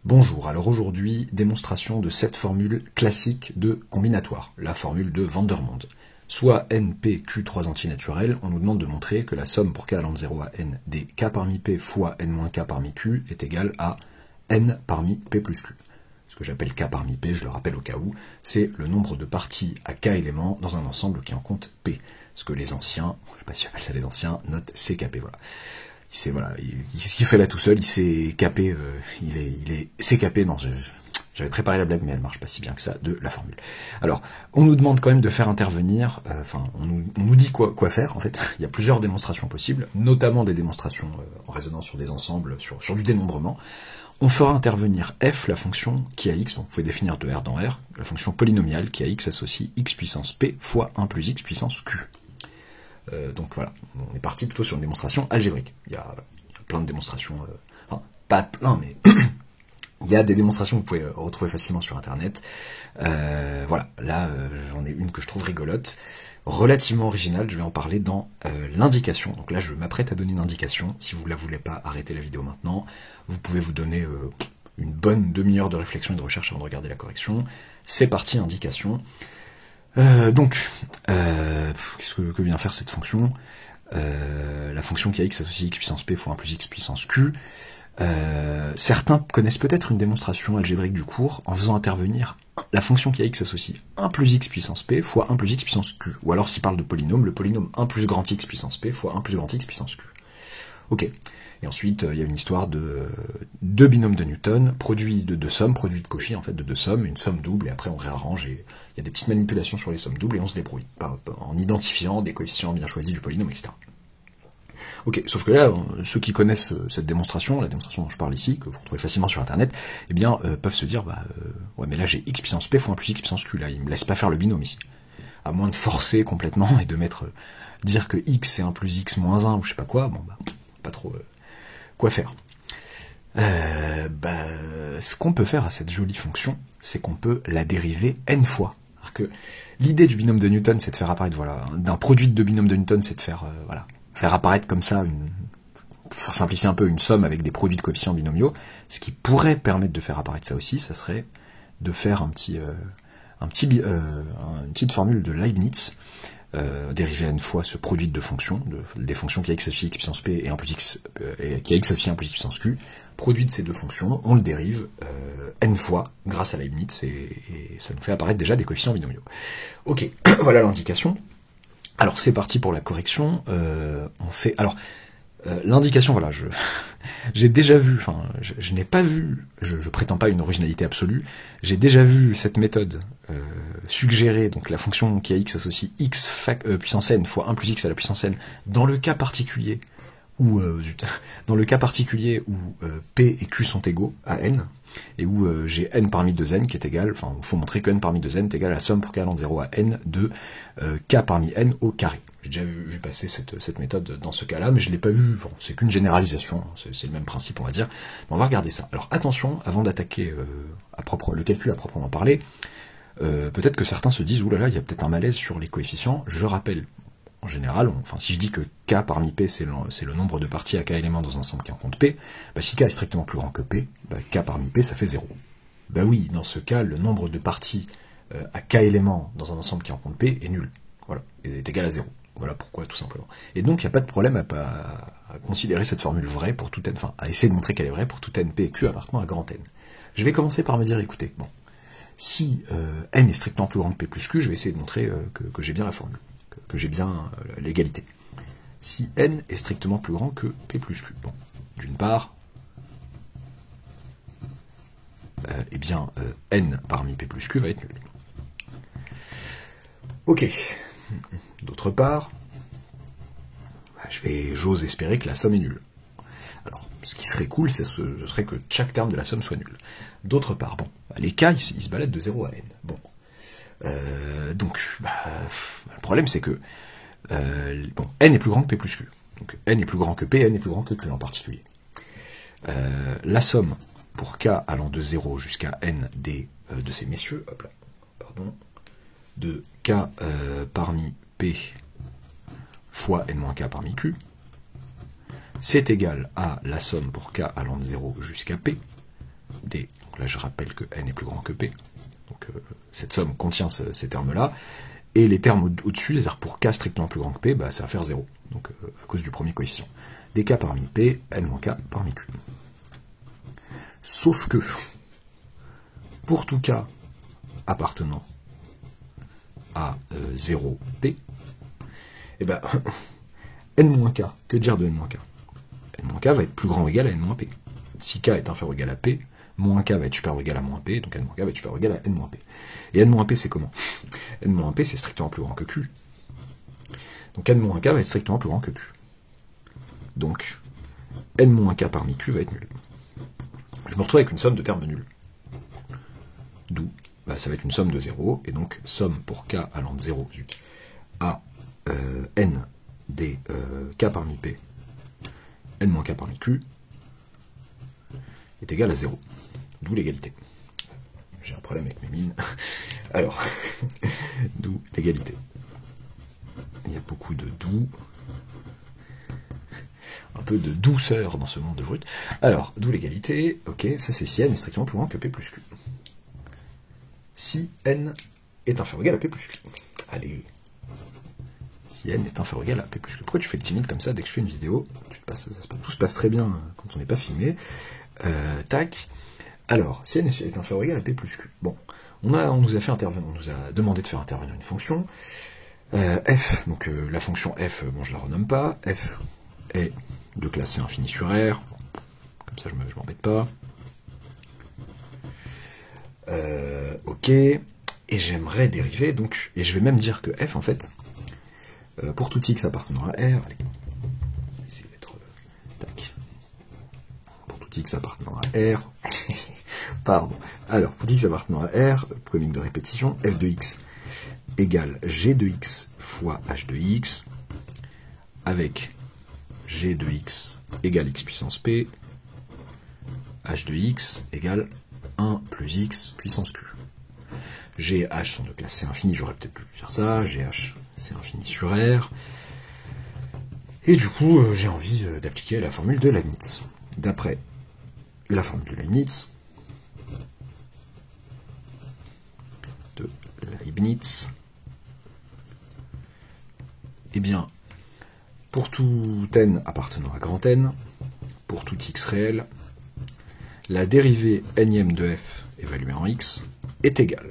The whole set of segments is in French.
Bonjour, alors aujourd'hui, démonstration de cette formule classique de combinatoire, la formule de Vandermonde. Soit n, p, q, 3 antinaturels, on nous demande de montrer que la somme pour k allant de 0 à n des k parmi p fois n-k parmi q est égale à n parmi p plus q. Ce que j'appelle k parmi p, je le rappelle au cas où, c'est le nombre de parties à k éléments dans un ensemble qui en compte p. Ce que les anciens, je ne sais pas si j'appelle ça les anciens, notent CKP, voilà. Ce qu'il fait là tout seul, il s'est capé, c'est capé, non, j'avais préparé la blague, mais elle marche pas si bien que ça, de la formule. Alors, on nous demande quand même de faire intervenir, on nous dit quoi faire, en fait, il y a plusieurs démonstrations possibles, notamment des démonstrations en résonance sur des ensembles, sur du dénombrement. On fera intervenir f, la fonction qui a x, donc vous pouvez définir de R dans R, la fonction polynomiale qui a x associe x puissance p fois 1 plus x puissance q. Donc voilà, on est parti plutôt sur une démonstration algébrique. Il y a plein de démonstrations, enfin pas plein, mais il y a des démonstrations que vous pouvez retrouver facilement sur internet. Voilà, là j'en ai une que je trouve rigolote, relativement originale, je vais en parler dans l'indication. Donc là je m'apprête à donner une indication, si vous ne la voulez pas, arrêtez la vidéo maintenant. Vous pouvez vous donner une bonne demi-heure de réflexion et de recherche avant de regarder la correction. C'est parti, indication. Qu'est-ce que vient faire cette fonction? La fonction qui a x associe x puissance p fois 1 plus x puissance q. Certains connaissent peut-être une démonstration algébrique du cours en faisant intervenir la fonction qui a x associe 1 plus x puissance p fois 1 plus x puissance q. Ou alors s'il parle de polynôme, le polynôme 1 plus grand x puissance p fois 1 plus grand x puissance q. Ok. Et ensuite, il y a une histoire de deux binômes de Newton, produit de deux sommes, produit de Cauchy, en fait, de deux sommes, une somme double, et après on réarrange, et il y a des petites manipulations sur les sommes doubles, et on se débrouille, en identifiant des coefficients bien choisis du polynôme, etc. Ok, sauf que là, ceux qui connaissent cette démonstration, la démonstration dont je parle ici, que vous retrouvez facilement sur internet, eh bien, peuvent se dire, ouais, mais là j'ai x puissance p fois 1 plus x puissance q, là, il me laisse pas faire le binôme ici. À moins de forcer complètement, et de dire que x c'est 1 plus x moins 1, ou je sais pas quoi, bon, pas trop... Quoi faire? Ce qu'on peut faire à cette jolie fonction, c'est qu'on peut la dériver n fois. Alors que l'idée du binôme de Newton, c'est de faire apparaître, voilà, d'un produit de deux binômes de Newton, c'est de faire apparaître comme ça, pour simplifier un peu, une somme avec des produits de coefficients binomiaux. Ce qui pourrait permettre de faire apparaître ça aussi, ça serait de faire une petite formule de Leibniz, dériver n fois ce produit de deux fonctions, des fonctions qui a x associe x puissance p et 1 plus x, qui a x associe 1 plus x puissance q, produit de ces deux fonctions, on le dérive n fois grâce à Leibniz, et ça nous fait apparaître déjà des coefficients binomiaux. Ok, voilà l'indication. Alors c'est parti pour la correction. On fait... Alors, l'indication, voilà, j'ai déjà vu, enfin, je n'ai pas vu, je prétends pas une originalité absolue, j'ai déjà vu cette méthode suggérer, donc la fonction qui a x associe x puissance n fois 1 plus x à la puissance n, dans le cas particulier où, p et q sont égaux à n, et où j'ai n parmi 2n qui est égal, enfin, il faut montrer que n parmi 2n est égal à la somme pour k allant de 0 à n de k parmi n au carré. J'ai déjà vu passer cette méthode dans ce cas-là, mais je ne l'ai pas vu, bon, c'est qu'une généralisation, c'est le même principe, on va dire. Mais on va regarder ça. Alors attention, avant d'attaquer le calcul à proprement parler, peut-être que certains se disent, oulala, il y a peut-être un malaise sur les coefficients. Je rappelle, en général, si je dis que k parmi p, c'est le nombre de parties à k éléments dans un ensemble qui en compte p, si k est strictement plus grand que p, k parmi p, ça fait 0. Oui, dans ce cas, le nombre de parties à k éléments dans un ensemble qui en compte p est nul. Voilà, et est égal à 0. Voilà pourquoi, tout simplement. Et donc, il n'y a pas de problème à considérer cette formule vraie pour tout n, enfin, à essayer de montrer qu'elle est vraie pour tout n, p et q appartenant à grand n. Je vais commencer par me dire, écoutez, bon, si n est strictement plus grand que p plus q, je vais essayer de montrer que j'ai bien la formule, que j'ai bien l'égalité. Si n est strictement plus grand que p plus q, bon, d'une part, n parmi p plus q va être nul. Ok. D'autre part, j'ose espérer que la somme est nulle. Alors, ce qui serait cool, ce serait que chaque terme de la somme soit nul. D'autre part, bon, les k, ils se baladent de 0 à n. Bon. Donc, le problème, c'est que n est plus grand que p plus q. Donc, n est plus grand que p, n est plus grand que q en particulier. La somme pour k allant de 0 jusqu'à n de ces messieurs, hop là, pardon, de k parmi p fois n-k parmi q, c'est égal à la somme pour k allant de 0 jusqu'à p D, donc là je rappelle que n est plus grand que p, donc cette somme contient ces termes-là, et les termes au-dessus, c'est-à-dire pour k strictement plus grand que p, bah, ça va faire 0, donc à cause du premier coefficient. dk parmi p, n-k parmi q. Sauf que, pour tout k appartenant à 0p, et ben n-k, que dire de n-k? N-k va être plus grand ou égal à n-p. Si k est inférieur ou égal à p, moins k va être supérieur ou égal à moins p, donc n-k va être supérieur ou égal à n-p. Et n-p c'est comment? N-p c'est strictement plus grand que q. Donc n-k va être strictement plus grand que q. Donc n-k parmi q va être nul. Je me retrouve avec une somme de termes nuls. D'où bah, ça va être une somme de 0, et donc somme pour k allant de 0 à n des k parmi p, n-k parmi q, est égal à 0. D'où l'égalité. J'ai un problème avec mes mines. Alors, d'où l'égalité. Il y a beaucoup de doux. Un peu de douceur dans ce monde de brut. Alors, d'où l'égalité. Ok, ça c'est si n est strictement plus grand que p plus q. Si n est inférieur ou égal à p plus q. Allez. Si n est inférieur ou égal à p plus q. Pourquoi tu fais le timide comme ça dès que je fais une vidéo? Tout se passe très bien quand on n'est pas filmé. Tac. Alors, si n est inférieur ou égal à p plus q. Bon, on nous a fait intervenir, on nous a demandé de faire intervenir une fonction. F, donc la fonction f, bon je la renomme pas. F est de classe C infini sur R. Comme ça je m'embête pas. Ok. Et j'aimerais dériver, donc, et je vais même dire que f en fait, pour tout x appartenant à R, allez, on va essayer d'être tac. Pour tout x appartenant à R, pardon. Alors, pour x appartenant à R, comique de répétition, f de x égale g de x fois h de x, avec g de x égale x puissance p, h de x égale 1 plus x puissance q. G et h sont de classe C infini, j'aurais peut-être pu faire ça, GH c'est infini sur R, et du coup j'ai envie d'appliquer la formule de Leibniz. D'après la formule de Leibniz, eh bien, pour tout n appartenant à grand N, pour tout x réel, la dérivée nième de f évaluée en x est égale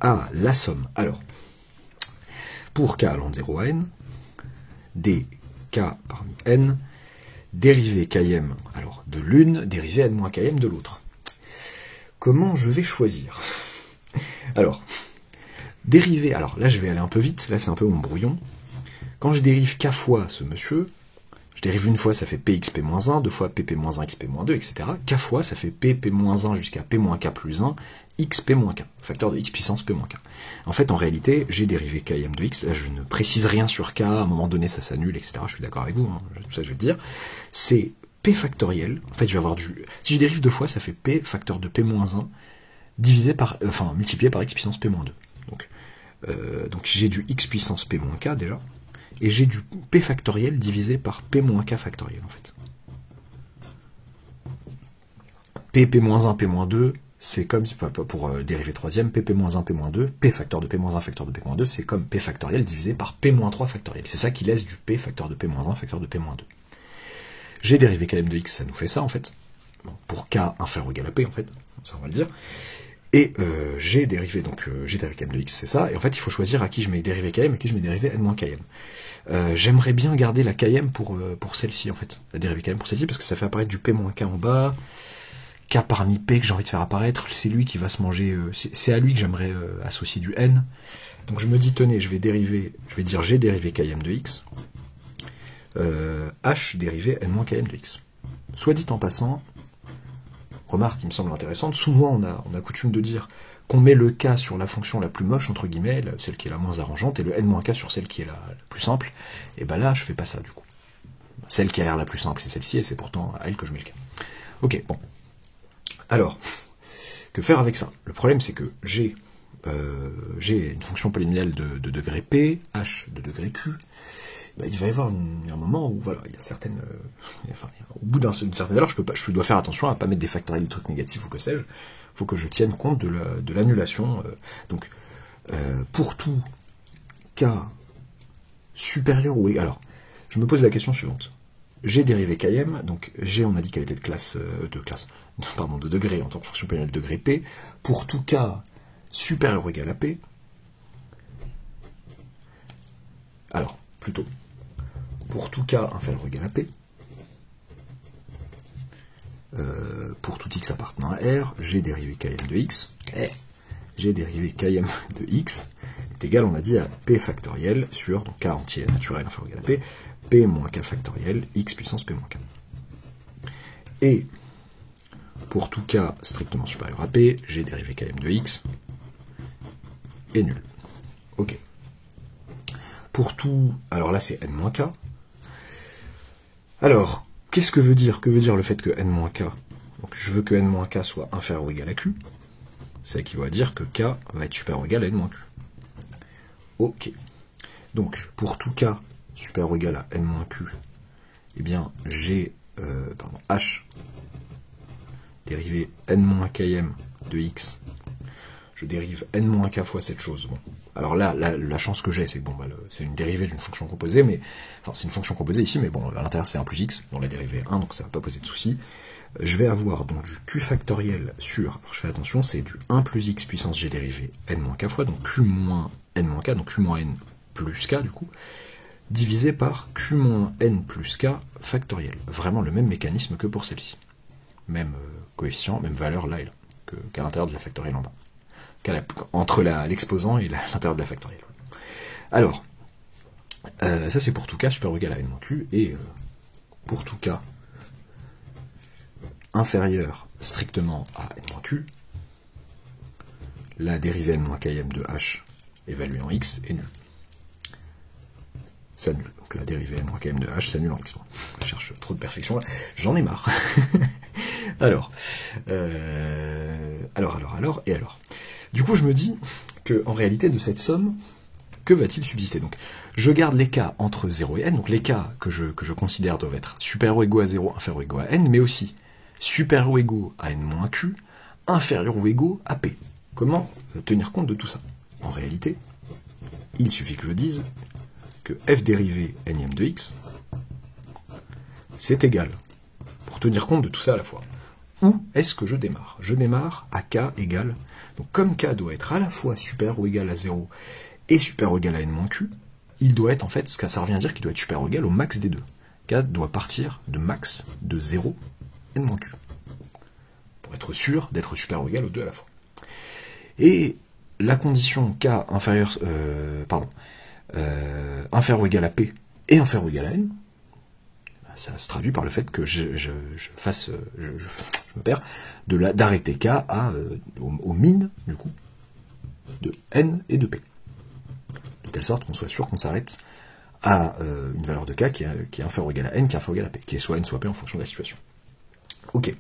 à la somme, alors, pour k allant de 0 à n, dk parmi n, dérivée km, alors de l'une, dérivée n moins km de l'autre. Comment je vais choisir? Alors, dériver, alors là je vais aller un peu vite, là c'est un peu mon brouillon. Quand je dérive k fois ce monsieur, je dérive une fois, ça fait pxp-1, deux fois pp-1, xp-2, etc. K fois, ça fait pp-1 jusqu'à p-k plus 1, xp-k, facteur de x puissance p-k. En fait, en réalité, j'ai dérivé km de x, là je ne précise rien sur k, à un moment donné ça s'annule, etc. Je suis d'accord avec vous, hein, tout ça je vais te dire. C'est p factoriel, en fait je vais avoir du... Si je dérive deux fois, ça fait p facteur de p-1 divisé par... enfin, multiplié par x puissance p-2. Donc j'ai du x puissance p-k déjà, et j'ai du p factoriel divisé par p-k factoriel en fait. P-1, P-2, c'est comme, pour dériver troisième, P-1, P-2, P facteur de P-1 facteur de P-2, c'est comme P factoriel divisé par P-3 factoriel. C'est ça qui laisse du P facteur de P-1 facteur de P-2. J'ai dérivé km de x, ça nous fait ça en fait. Bon, pour k inférieur ou égal à P en fait, ça on va le dire. Et j'ai dérivé, donc j'ai dérivé km de x, c'est ça, et en fait il faut choisir à qui je mets dérivé km et à qui je mets dérivé n-km. J'aimerais bien garder la km pour celle-ci en fait, la dérivée km pour celle-ci, parce que ça fait apparaître du p-k en bas, k parmi p que j'ai envie de faire apparaître, c'est lui qui va se manger, c'est à lui que j'aimerais associer du n. Donc je me dis, tenez, je vais dire j'ai dérivé km de x, h dérivé n-km de x. Soit dit en passant, remarque qui me semble intéressante, souvent on a coutume de dire qu'on met le k sur la fonction la plus moche, entre guillemets, celle qui est la moins arrangeante, et le n-k sur celle qui est la plus simple, et ben là je fais pas ça du coup. Celle qui a l'air la plus simple c'est celle-ci, et c'est pourtant à elle que je mets le k. Ok, bon. Alors, que faire avec ça? Le problème c'est que j'ai une fonction polynomiale de degré p, h de degré q, bah, il va y avoir un moment où voilà, il y a certaines, enfin, au bout d'une certaine valeur, je dois faire attention à pas mettre des factoriels de trucs négatifs ou que sais-je. Faut que je tienne compte de l'annulation. Donc, pour tout cas supérieur ou égal, alors, je me pose la question suivante. G dérivé Km, donc G, on a dit qu'elle était de degré en tant que fonction polynomiale de degré P. Pour tout cas supérieur ou égal à P, alors, plutôt, pour tout cas inférieur ou égal à P, pour tout x appartenant à R, G dérivé Km de x, G dérivé Km de x est égal, on a dit, à P factoriel sur, donc K entier naturel inférieur ou égal à P, P moins K factoriel, x puissance P moins K. Et, pour tout cas strictement supérieur à P, G dérivé Km de x est nul. Ok. Pour tout, alors là c'est n-k. Alors, qu'est-ce que veut dire le fait que n-k, donc je veux que n-k soit inférieur ou égal à q, ça équivaut à dire que k va être supérieur ou égal à n-q. Ok. Donc, pour tout k supérieur ou égal à n-q, eh bien, j'ai, h dérivé n-km de x, je dérive n-k fois cette chose. Bon. Alors là, la chance que j'ai, c'est que bon, c'est une dérivée d'une fonction composée, mais enfin c'est une fonction composée ici, mais bon, à l'intérieur c'est 1 plus x, dont la dérivée est 1, donc ça va pas poser de souci. Je vais avoir donc du q factoriel sur, alors je fais attention, c'est du 1 plus x puissance g dérivé n-k fois, donc q moins n-k, donc q moins n plus k du coup, divisé par q moins n plus k factoriel. Vraiment le même mécanisme que pour celle-ci. Même coefficient, même valeur là et là, qu'à l'intérieur de la factorielle en bas. Entre l'exposant et l'intérieur de la factorielle. Alors, ça c'est pour tout cas supérieur ou égal à n-q, et pour tout cas inférieur strictement à n-q, la dérivée n-km de h évaluée en x est nulle. S'annule. Donc la dérivée n-km de h s'annule en x. Je cherche trop de perfection là, j'en ai marre. alors. Du coup, je me dis que en réalité, de cette somme, que va-t-il subsister? Donc, je garde les cas entre 0 et n, donc les cas que je considère doivent être supérieurs ou égaux à 0, inférieurs ou égaux à n, mais aussi supérieurs ou égaux à n moins q, inférieurs ou égaux à p. Comment tenir compte de tout ça? En réalité, il suffit que je dise que f dérivé n de x, c'est égal, pour tenir compte de tout ça à la fois. Où est-ce que je démarre? Je démarre à k égale, donc comme k doit être à la fois supérieur ou égal à 0 et supérieur ou égal à n moins q, il doit être en fait, ça revient à dire qu'il doit être supérieur ou égal au max des deux. K doit partir de max de 0 n moins q, pour être sûr d'être supérieur ou égal aux deux à la fois. Et la condition k inférieur, inférieur ou égal à p et inférieur ou égal à n, ça se traduit par le fait que je me perds d'arrêter k au min, du coup, de n et de p. De telle sorte qu'on soit sûr qu'on s'arrête à une valeur de k qui est inférieure ou égale à n, qui est inférieure ou égale à p, qui est soit n soit p en fonction de la situation. Ok.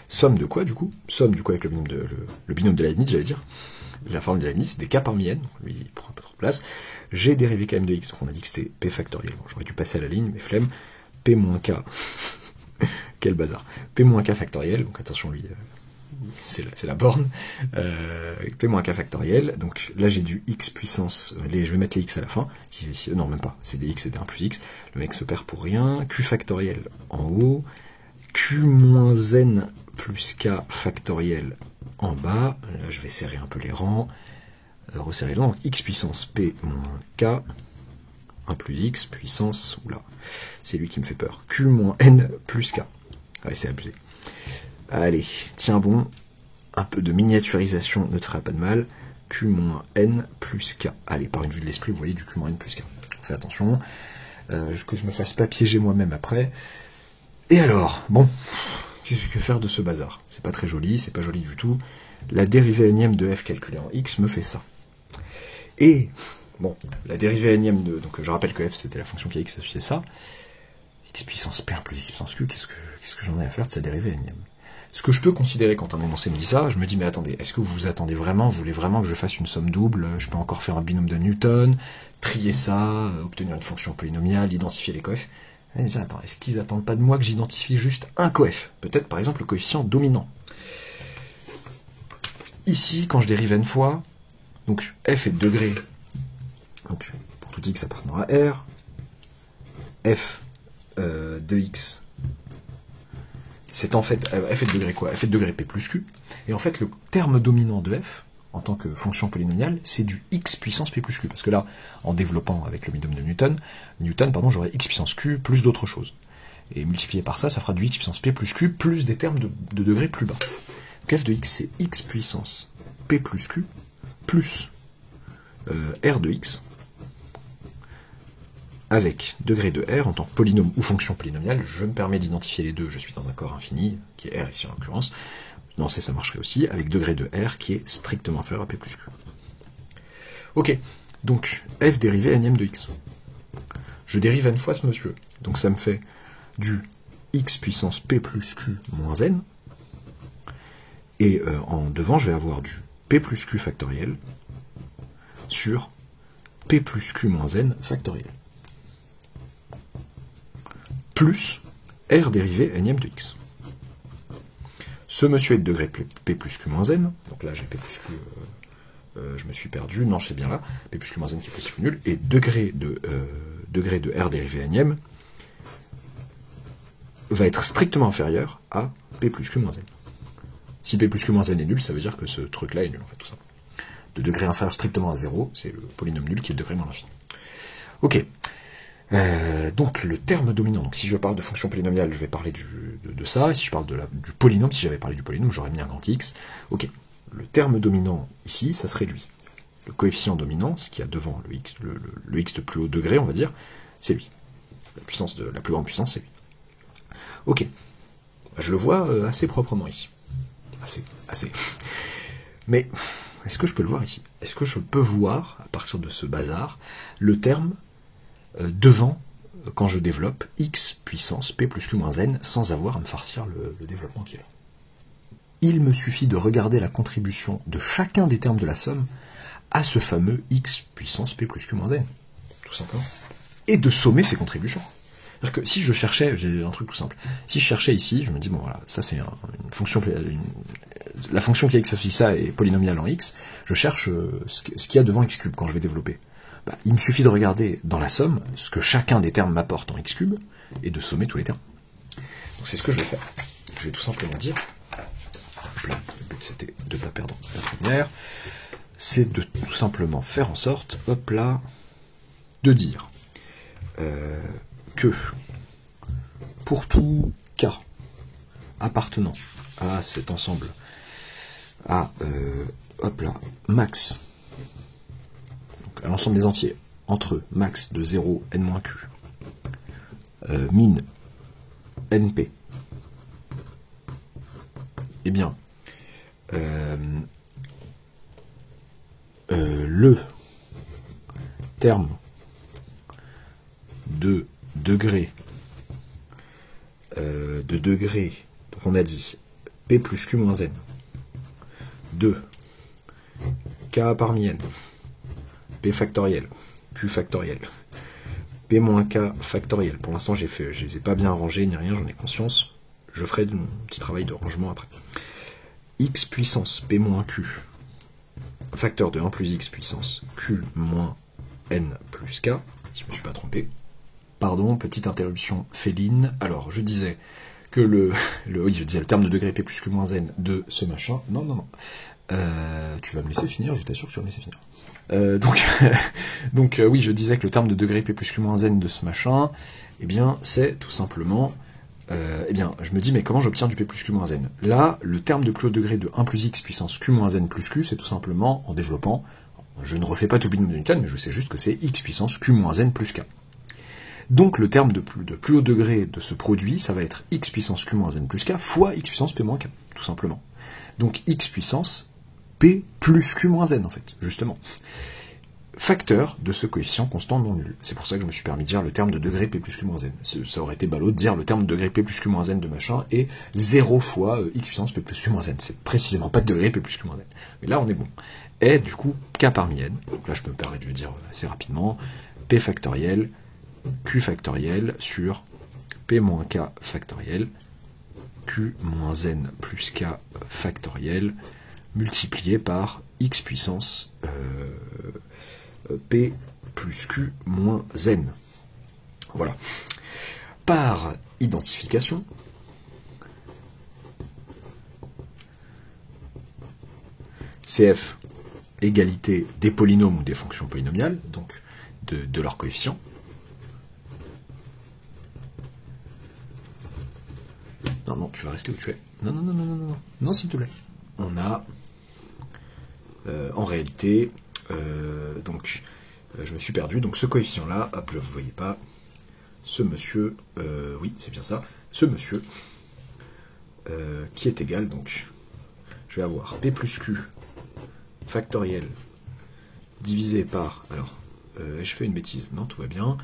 Somme de quoi, du coup? Somme, du coup, avec le binôme de Leibniz, j'allais dire. La formule de Leibniz, des k parmi n, lui, il prend un peu trop de place. G dérivé km de x, donc on a dit que c'était p factoriel. Bon, j'aurais dû passer à la ligne, mais flemme. P moins k, quel bazar. P moins k factoriel, donc attention, lui, c'est la borne. P moins k factoriel, donc là j'ai du x puissance, je vais mettre les x à la fin. Non, même pas, c'est des x, c'est des 1 plus x. Le mec se perd pour rien. Q factoriel en haut. Q moins n plus k factoriel en bas. Là je vais serrer un peu les rangs. Resserrer les rangs. Donc x puissance p moins k. 1 plus x puissance, oula, c'est lui qui me fait peur. Q moins n plus k. Ouais, c'est abusé. Allez, tiens bon, un peu de miniaturisation ne te fera pas de mal. Q moins n plus k. Allez, par une vue de l'esprit, vous voyez du Q moins n plus k. Fais attention, que je me fasse pas piéger moi-même après. Et alors, bon, que faire de ce bazar? C'est pas très joli, c'est pas joli du tout. La dérivée énième de f calculée en x me fait ça. Et bon, la dérivée énième de... Donc je rappelle que f c'était la fonction qui a x associée ça. X puissance p1 plus x puissance q, qu'est-ce que j'en ai à faire de sa dérivée énième? Ce que je peux considérer quand un énoncé me dit ça, je me dis, mais attendez, est-ce que vous vous attendez vraiment, vous voulez vraiment que je fasse une somme double? Je peux encore faire un binôme de Newton, trier ça, obtenir une fonction polynomiale, identifier les coefs. Et déjà, attends, est-ce qu'ils attendent pas de moi que j'identifie juste un coef? Peut-être par exemple le coefficient dominant. Ici, quand je dérive n fois, donc f est de degré, donc pour tout x appartenant à R, f de x, c'est en fait, f est de degré quoi? F est de degré p plus q, et en fait le terme dominant de f, en tant que fonction polynomiale, c'est du x puissance p plus q, parce que là, en développant avec le binôme de Newton, j'aurai x puissance q plus d'autres choses. Et multiplié par ça, ça fera du x puissance p plus q plus des termes de degré plus bas. Donc f de x, c'est x puissance p plus q plus r de x, avec degré de r en tant que polynôme ou fonction polynomiale. Je me permets d'identifier les deux, je suis dans un corps infini, qui est r ici en l'occurrence. Non, ça marcherait aussi, avec degré de r qui est strictement inférieur à p plus q. Ok, donc f dérivé n de x. Je dérive n fois ce monsieur, donc ça me fait du x puissance p plus q moins n, et en devant je vais avoir du p plus q factoriel sur p plus q moins n factoriel, plus r dérivé n de x. Ce monsieur est de degré p plus q moins n, donc là j'ai p plus q, je me suis perdu, non c'est bien là, p plus q moins n qui est positif ou nul, et degré de r dérivé n va être strictement inférieur à p plus q moins n. Si p plus q moins n est nul, ça veut dire que ce truc-là est nul, en fait, tout ça. De degré inférieur strictement à 0, c'est le polynôme nul qui est de degré moins l'infini. Ok. Donc le terme dominant, donc si je parle de fonction polynomiale, je vais parler de ça, et si je parle du polynôme, si j'avais parlé du polynôme, j'aurais mis un grand X. Ok, le terme dominant ici, ça serait lui. Le coefficient dominant, ce qu'il y a devant le X de plus haut degré, on va dire, c'est lui. La plus grande puissance, c'est lui. Ok, je le vois assez proprement ici. Assez. Mais, est-ce que je peux le voir ici? Est-ce que je peux voir, à partir de ce bazar, le terme devant, quand je développe, x puissance p plus q moins n, sans avoir à me farcir le développement qui est là. Il me suffit de regarder la contribution de chacun des termes de la somme à ce fameux x puissance p plus q moins n, tout simplement, et de sommer ces contributions. C'est-à-dire que si je cherchais, j'ai un truc tout simple, si je cherchais ici, je me dis, bon voilà, ça c'est une fonction, la fonction qui exerce ça est polynomiale en x, je cherche ce qu'il y a devant x cube quand je vais développer. Il me suffit de regarder dans la somme ce que chacun des termes m'apporte en x cube et de sommer tous les termes. Donc c'est ce que je vais faire. Je vais tout simplement dire, le but c'était de ne pas perdre la première, c'est de tout simplement faire en sorte, hop là, de dire que pour tout k appartenant à cet ensemble, à hop là, max, à l'ensemble des entiers, entre max de 0, n-q, min, np, eh bien, le terme de degré, donc on a dit p plus q moins n, de k parmi n, p factoriel, q factoriel, p moins k factoriel. Pour l'instant, je les ai pas bien rangés ni rien, j'en ai conscience. Je ferai mon petit travail de rangement après. X puissance p moins q, facteur de 1 plus x puissance q moins n plus k, si je me suis pas trompé. Pardon, petite interruption féline. Alors, je disais que oui, je disais le terme de degré p plus q moins n de ce machin. Non. Tu vas me laisser finir, je t'assure que tu vas me laisser finir. Donc oui, je disais que le terme de degré p plus q moins n de ce machin, eh bien, c'est tout simplement, eh bien, je me dis, mais comment j'obtiens du p plus q moins n? Là, le terme de plus haut degré de 1 plus x puissance q moins n plus q, c'est tout simplement, en développant, je ne refais pas tout le binôme de Newton, mais je sais juste que c'est x puissance q moins n plus k. Donc le terme de plus haut degré de ce produit, ça va être x puissance q moins n plus k fois x puissance p moins k, tout simplement. Donc x puissance p plus q moins n, en fait, justement. facteur de ce coefficient constant non nul. C'est pour ça que je me suis permis de dire le terme de degré P plus Q moins N. Ça aurait été ballot de dire le terme de degré P plus Q moins N de machin est 0 fois x puissance P plus Q moins N. C'est précisément pas de degré P plus Q moins N. Mais là, on est bon. Et du coup, K parmi N. Donc là, je peux me permettre de le dire assez rapidement. P factoriel, Q factoriel sur P moins K factoriel, Q moins N plus K factoriel, multiplié par x puissance P plus Q moins N. Voilà. Par identification, CF, égalité des polynômes ou des fonctions polynomiales, donc de leurs coefficients. Non, non, tu vas rester où tu es. Non, non, non, non, non, non, non, s'il te plaît. On a, en réalité, donc, je me suis perdu. Donc, ce coefficient-là, hop, là, vous ne voyez pas. Ce monsieur, oui, c'est bien ça. Ce monsieur, qui est égal, donc, je vais avoir P plus Q factoriel divisé par, alors, je fais une bêtise, non, tout va bien.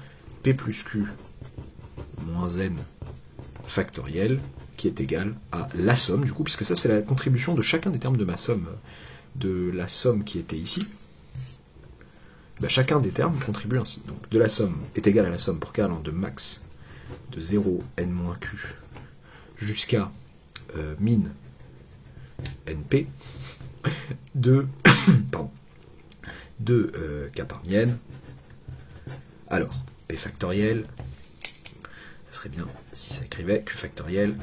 P plus Q moins N factoriel, qui est égal à la somme, du coup, puisque ça, c'est la contribution de chacun des termes de ma somme, de la somme qui était ici. Ben, chacun des termes contribue ainsi. Donc, de la somme est égal à la somme pour k allant de max de 0 n-q jusqu'à min np de, pardon, de k parmi n. Alors, p factoriel, ça serait bien si ça écrivait q factoriel,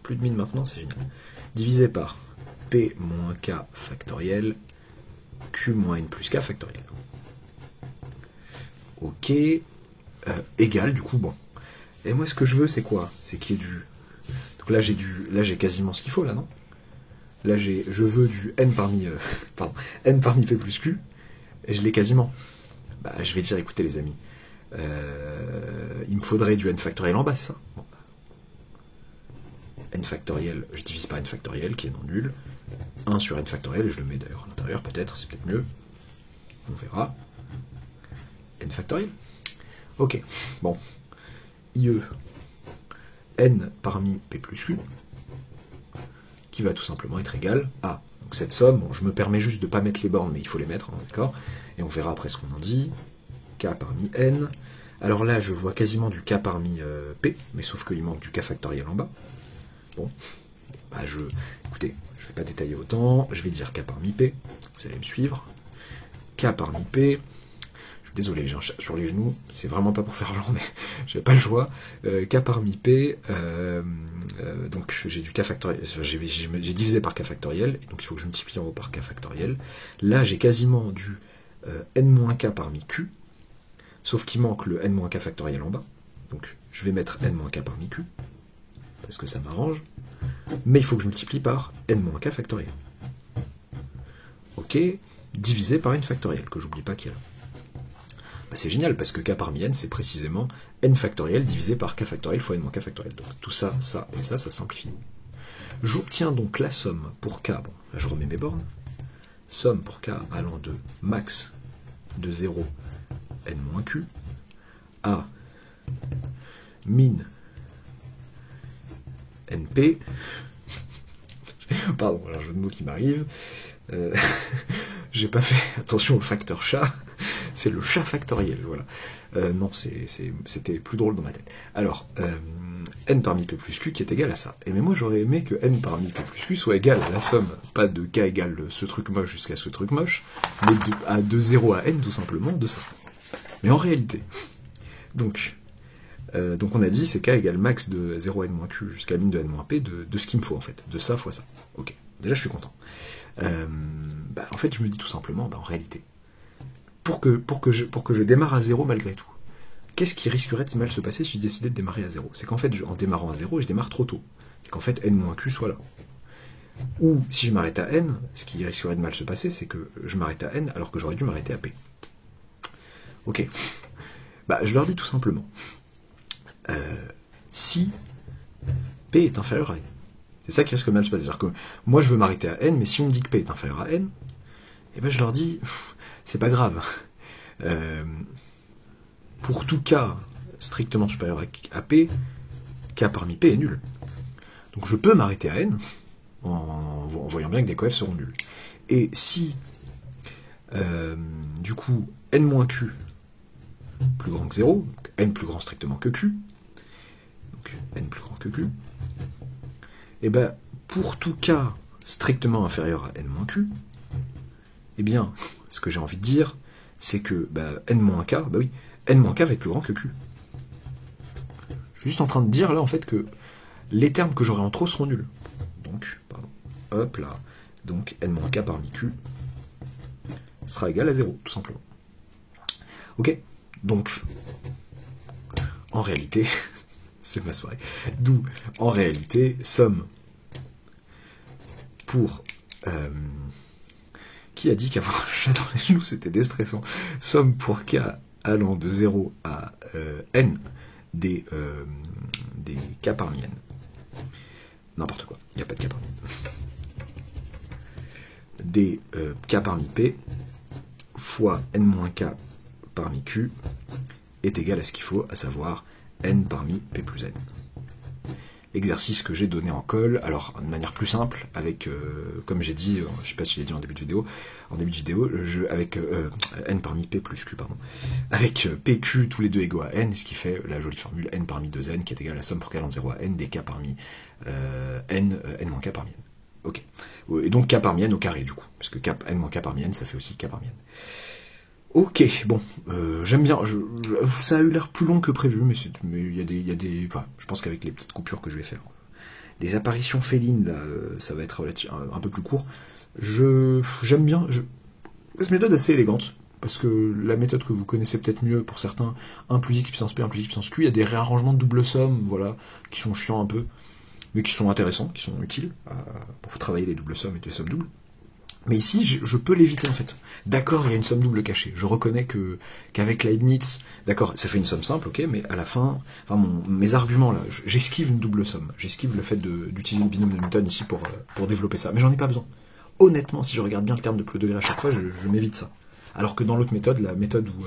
plus de min maintenant, c'est génial, divisé par p moins k factoriel, q moins n plus k factoriel. Ok, égal, du coup, bon. Et moi, ce que je veux, c'est quoi? C'est qu'il y ait du... Donc là, j'ai quasiment ce qu'il faut, là, non? Là, je veux du n parmi... pardon, n parmi p plus q, et je l'ai quasiment. Bah, je vais dire, écoutez, les amis, il me faudrait du n factoriel en bas, c'est ça? Bon. N factoriel, je divise par n factoriel, qui est non nul. 1 sur n factoriel, et je le mets d'ailleurs à l'intérieur, peut-être, c'est peut-être mieux. On verra. N factoriel. Ok, bon. IE, n parmi p plus q, qui va tout simplement être égal à... Donc cette somme, bon, je me permets juste de ne pas mettre les bornes, mais il faut les mettre, hein, d'accord? Et on verra après ce qu'on en dit. K parmi n. Alors là, je vois quasiment du k parmi p, mais sauf qu'il manque du k factoriel en bas. Bon, bah écoutez, je ne vais pas détailler autant, je vais dire k parmi p, vous allez me suivre. K parmi p, je suis désolé, j'ai un chat sur les genoux, c'est vraiment pas pour faire genre, mais j'ai pas le choix. K parmi p, donc j'ai du k factoriel, j'ai divisé par k factoriel, donc il faut que je multiplie en haut par k factoriel. Là, j'ai quasiment du n-k parmi q, sauf qu'il manque le n-k factoriel en bas, donc je vais mettre n-k parmi q, parce que ça m'arrange, mais il faut que je multiplie par n-k factoriel. Ok, divisé par n factoriel, que j'oublie pas qu'il y a là. Bah, c'est génial, parce que k parmi n, c'est précisément n factoriel divisé par k factoriel fois n-k factoriel. Donc tout ça, ça et ça simplifie. J'obtiens donc la somme pour k, bon, là je remets mes bornes, somme pour k allant de max de 0 n-q à min np, pardon, un jeu de mots qui m'arrive, j'ai pas fait attention au facteur chat, c'est le chat factoriel, voilà. Non, c'était plus drôle dans ma tête. Alors, n parmi p plus q qui est égal à ça. Et mais moi j'aurais aimé que n parmi p plus q soit égal à la somme, pas de k égale ce truc moche jusqu'à ce truc moche, mais de 0 à n tout simplement de ça. Mais en réalité, donc on a dit c'est k égale max de 0 n-q jusqu'à min de n-p de ce qu'il me faut en fait, de ça fois ça. Ok, déjà je suis content. En fait je me dis tout simplement, en réalité, pour que je démarre à 0 malgré tout, qu'est-ce qui risquerait de mal se passer si je décidais de démarrer à 0? C'est qu'en fait, en démarrant à 0, je démarre trop tôt. C'est qu'en fait, n-q soit là. Ou, si je m'arrête à n, ce qui risquerait de mal se passer, c'est que je m'arrête à n alors que j'aurais dû m'arrêter à p. Ok. Je leur dis tout simplement, si p est inférieur à n, c'est ça qui risque de mal se passer. C'est-à-dire que moi, je veux m'arrêter à n, mais si on me dit que p est inférieur à n, Et ben je leur dis, c'est pas grave. Pour tout cas strictement supérieur à P, K parmi P est nul. Donc je peux m'arrêter à N en voyant bien que des coefs seront nuls. Et si, du coup, N-Q plus grand que 0, donc N plus grand strictement que Q, donc N plus grand que Q, et ben pour tout cas strictement inférieur à N-Q, eh bien, ce que j'ai envie de dire, c'est que N-K, bah oui, N-K va être plus grand que Q. Je suis juste en train de dire là en fait que les termes que j'aurai en trop seront nuls. Donc, pardon, hop là, donc N-K parmi Q sera égal à 0, tout simplement. Ok, donc, en réalité, c'est ma soirée, d'où, en réalité, somme pour... qui a dit qu'avoir un chat dans les genoux, c'était déstressant. Somme pour K allant de 0 à N des K parmi N. N'importe quoi, il n'y a pas de K parmi N. Des K parmi P fois N-K parmi Q est égal à ce qu'il faut, à savoir N parmi P plus N. Exercice que j'ai donné en colle, alors de manière plus simple, avec, comme j'ai dit, je sais pas si je l'ai dit en début de vidéo, avec N parmi P plus Q, pardon, avec PQ tous les deux égaux à N, ce qui fait la jolie formule N parmi 2N, qui est égale à la somme pour K allant de 0 à N des K parmi N-K parmi N. Ok. Et donc K parmi N au carré, du coup, parce que N-K parmi N, ça fait aussi K parmi N. Ok, bon, j'aime bien, ça a eu l'air plus long que prévu, mais il y a des enfin, je pense qu'avec les petites coupures que je vais faire, des apparitions félines, là, ça va être un peu plus court. J'aime bien, cette méthode est assez élégante, parce que la méthode que vous connaissez peut-être mieux pour certains, 1 plus x puissance p, 1 plus x puissance q, il y a des réarrangements de double somme, voilà, qui sont chiants un peu, mais qui sont intéressants, qui sont utiles pour travailler les doubles sommes et les sommes doubles. Mais ici, je peux l'éviter en fait. D'accord, il y a une somme double cachée. Je reconnais qu'avec Leibniz, d'accord, ça fait une somme simple, ok, mais à la fin, enfin mes arguments là, j'esquive une double somme. J'esquive le fait d'utiliser le binôme de Newton ici pour développer ça. Mais j'en ai pas besoin. Honnêtement, si je regarde bien le terme de plus degré à chaque fois, je m'évite ça. Alors que dans l'autre méthode, la méthode où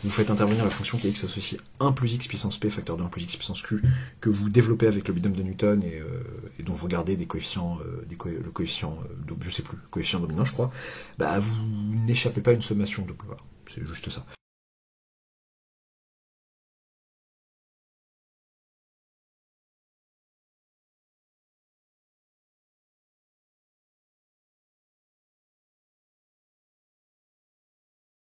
vous faites intervenir la fonction qui est x associée 1 plus x puissance p facteur de 1 plus x puissance q, que vous développez avec le binôme de Newton et dont vous regardez des coefficients, le coefficient, je sais plus, coefficient dominant je crois, bah vous n'échappez pas à une sommation double. Voilà, c'est juste ça.